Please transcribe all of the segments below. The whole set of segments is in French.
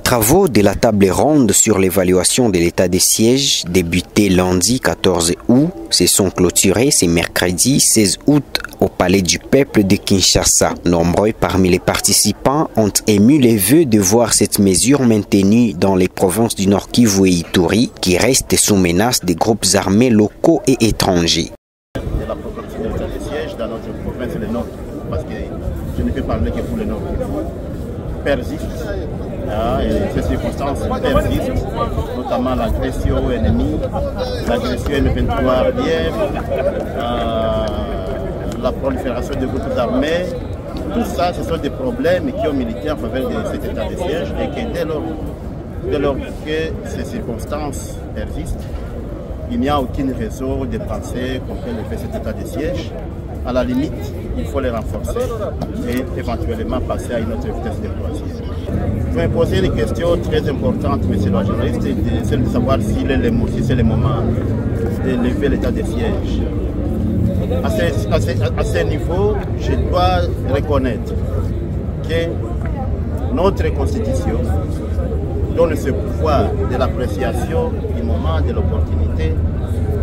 travaux de la table ronde sur l'évaluation de l'état des sièges, débutés lundi 14 août, se sont clôturés ce mercredi 16 août au Palais du Peuple de Kinshasa. Nombreux parmi les participants ont ému les vœux de voir cette mesure maintenue dans les provinces du Nord Kivu et Ituri, qui restent sous menace des groupes armés locaux et étrangers. De la protection de l'état des sièges dans notre province et le Nord, parce que je ne peux parler que pour le Nord Kivu, persiste. Et ces circonstances persistent, notamment l'agression ennemie, l'agression M23 hier, la prolifération de groupes armés. Tout ça, ce sont des problèmes qui ont milité en faveur de cet état de siège et que dès lors que ces circonstances persistent, il n'y a aucune raison de penser qu'on peut lever cet état de siège. À la limite, il faut les renforcer et éventuellement passer à une autre vitesse de croisière. Je vais poser une question très importante, monsieur le journaliste, celle de savoir si c'est le moment de lever l'état de siège. À ce niveau, je dois reconnaître que notre constitution donne ce pouvoir de l'appréciation du moment, de l'opportunité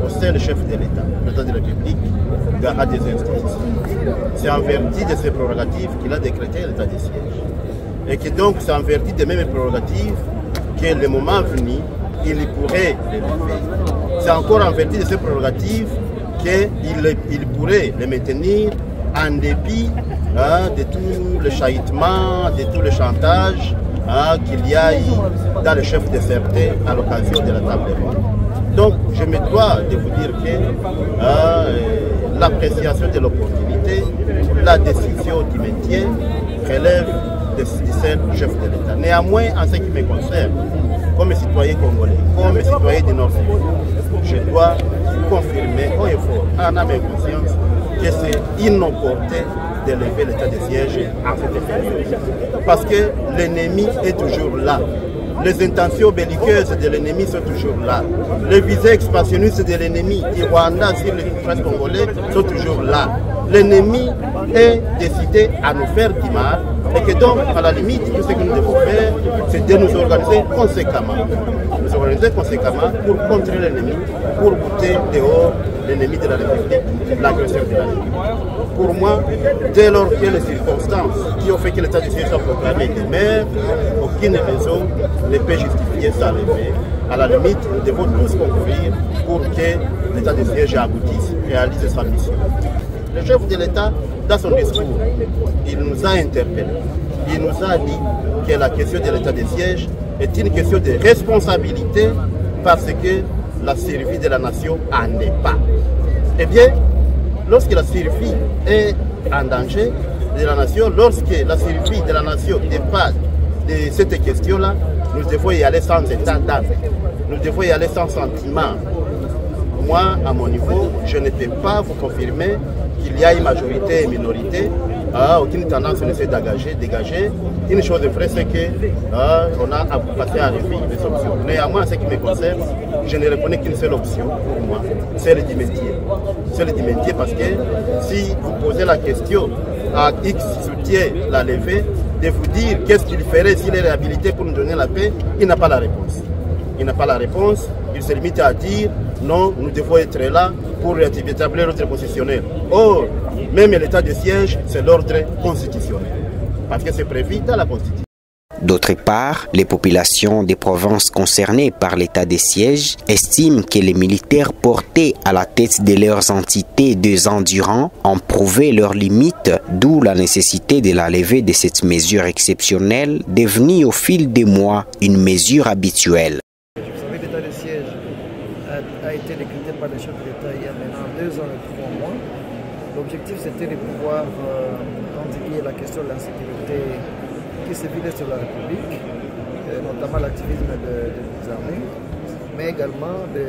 au seul chef de l'État, le président de la République, garant des institutions. C'est en vertu de ces prérogatives qu'il a décrété l'état de siège. Et que donc c'est en vertu des mêmes prérogatives que le moment venu, il pourrait les lever. C'est encore en vertu de ces prérogatives qu'il pourrait les maintenir en dépit de tout le chahitement, de tout le chantage qu'il y a eu dans le chef de certains à l'occasion de la table ronde. Donc je me dois de vous dire que l'appréciation de l'opportunité, la décision du maintien relève du seul chef de l'État. Néanmoins, en ce qui me concerne, comme citoyen congolais, comme citoyen du Nord Kivu, je dois confirmer haut et fort, en âme et conscience, que c'est inopportun de lever l'état de siège en cette période. Parce que l'ennemi est toujours là. Les intentions belliqueuses de l'ennemi sont toujours là. Les visées expansionnistes de l'ennemi du Rwanda sur les territoires congolais sont toujours là. L'ennemi est décidé à nous faire du mal et que donc, à la limite, tout ce que nous devons faire, c'est de nous organiser conséquemment. Nous organiser conséquemment pour contrer l'ennemi, pour bouter dehors l'ennemi de la République, l'agresseur de la République. Pour moi, dès lors que les circonstances qui ont fait que l'état de siège soit proclamé demeurent, aucune raison ne peut justifier sa levée. À la limite, nous devons tous concourir pour que l'état de siège aboutisse et réalise sa mission. Le chef de l'État, dans son discours, il nous a interpellés. Il nous a dit que la question de l'état de siège est une question de responsabilité parce que la survie de la nation en est pas. Eh bien, lorsque la survie est en danger de la nation, lorsque la survie de la nation dépasse de cette question-là, nous devons y aller sans état d'âme. Nous devons y aller sans sentiment. Moi, à mon niveau, je ne peux pas vous confirmer qu'il y a une majorité et une minorité. Aucune tendance ne s'est dégagée. Une chose vraie, c'est qu'on a passé à revue des options. Néanmoins, en ce qui me concerne, je ne reconnais qu'une seule option pour moi, celle du métier. Celle du métier parce que si vous posez la question à X soutient la levée, de vous dire qu'est-ce qu'il ferait s'il est réhabilité pour nous donner la paix, il n'a pas la réponse. Il n'a pas la réponse, il se limite à dire non, nous devons être là pour établir l'ordre constitutionnel. Or, même l'état de siège, c'est l'ordre constitutionnel. Parce que c'est prévu dans la Constitution. D'autre part, les populations des provinces concernées par l'état de siège estiment que les militaires portés à la tête de leurs entités 2 ans durant ont prouvé leurs limites, d'où la nécessité de la levée de cette mesure exceptionnelle, devenue au fil des mois une mesure habituelle. Vous savez, l'état de siège a été décrété par le chef de l'État il y a maintenant 2 ans et 3 mois. L'objectif, c'était de pouvoir endiguer la question de l'insécurité qui sévit sur la République, notamment l'activisme des armées, mais également de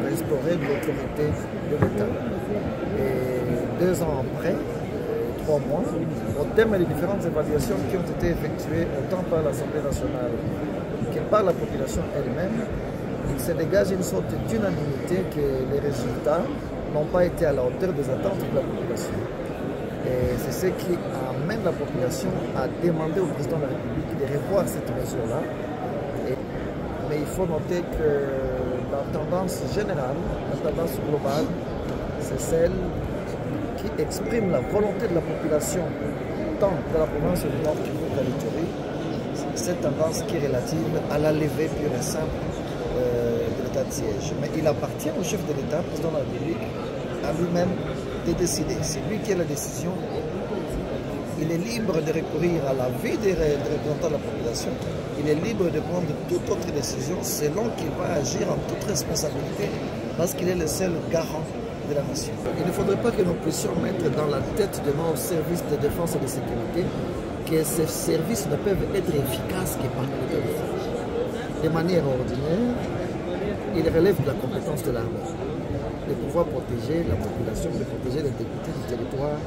restaurer l'autorité de l'État. Et 2 ans après, 3 mois, au terme des différentes évaluations qui ont été effectuées autant par l'Assemblée nationale que par la population elle-même, il se dégage une sorte d'unanimité que les résultats n'ont pas été à la hauteur des attentes de la population. Et c'est ce qui amène la population à demander au président de la République de revoir cette mesure-là mais il faut noter que la tendance générale, la tendance globale, c'est celle qui exprime la volonté de la population, tant de la province du Nord Kivu qu'à l'Ituri. Cette tendance qui est relative à la levée pure et simple de l'état de siège. Mais il appartient au chef de l'État, président de la République, à lui-même de décider. C'est lui qui a la décision. Il est libre de recourir à l'avis des représentants de la population. Il est libre de prendre toute autre décision selon qu'il va agir en toute responsabilité parce qu'il est le seul garant de la nation. Il ne faudrait pas que nous puissions mettre dans la tête de nos services de défense et de sécurité que ces services ne peuvent être efficaces que par l'état de siège. De manière ordinaire, il relève de la compétence de l'armée de pouvoir protéger la population, de protéger l'intégrité du territoire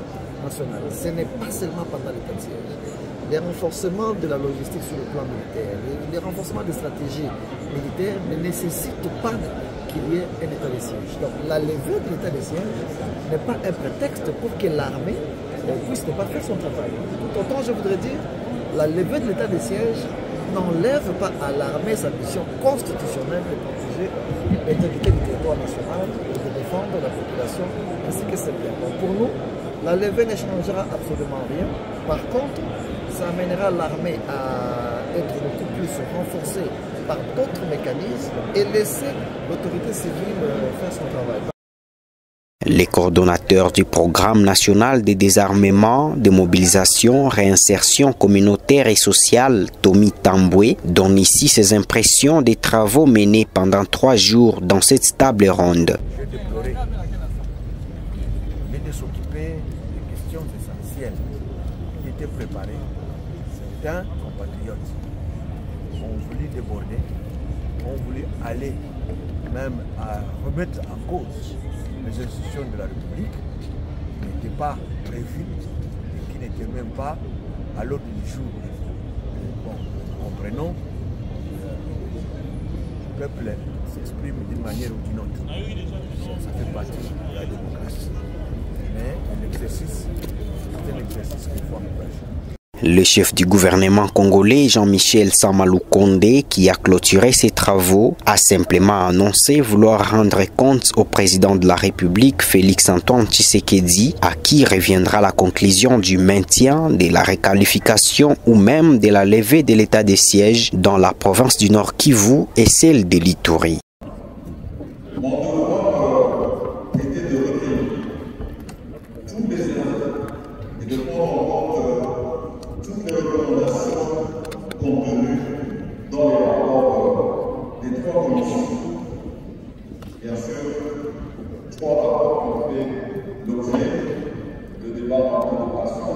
national. Ce n'est pas seulement pendant l'état de siège. Les renforcements de la logistique sur le plan militaire, les renforcements des stratégies militaires ne nécessitent pas qu'il y ait un état de siège. Donc la levée de l'état de siège n'est pas un prétexte pour que l'armée puisse ne pas faire son travail. Tout autant, je voudrais dire, la levée de l'état de siège n'enlève pas à l'armée sa mission constitutionnelle de protéger l'intégrité du territoire national et de défendre la population ainsi que ses biens. Donc pour nous, la levée ne changera absolument rien. Par contre, ça amènera l'armée à être beaucoup plus renforcée par d'autres mécanismes et laisser l'autorité civile faire son travail. Les coordonnateurs du programme national de désarmement, de mobilisation, réinsertion communautaire et sociale, Tommy Tamboué, donne ici ses impressions des travaux menés pendant 3 jours dans cette table ronde. Je déplorais, mais de s'occuper des questions essentielles qui étaient préparées. Certains compatriotes ont voulu déborder, ont voulu aller même à remettre en cause les institutions de la République qui n'étaient pas prévues et qui n'étaient même pas à l'ordre du jour. Bon, comprenons, le peuple s'exprime d'une manière ou d'une autre. Ça fait partie de la démocratie. Mais l'exercice, c'est un exercice qu'il faut encourager. Le chef du gouvernement congolais, Jean-Michel Samalou Kondé, qui a clôturé ses travaux, a simplement annoncé vouloir rendre compte au président de la République, Félix-Antoine Tshisekedi, à qui reviendra la conclusion du maintien, de la requalification ou même de la levée de l'état de siège dans la province du Nord Kivu et celle de l'Ituri. Toutes les recommandations contenues dans les rapports des 3 commissions. Bien sûr, 3 rapports qui ont fait l'objet de débats en collaboration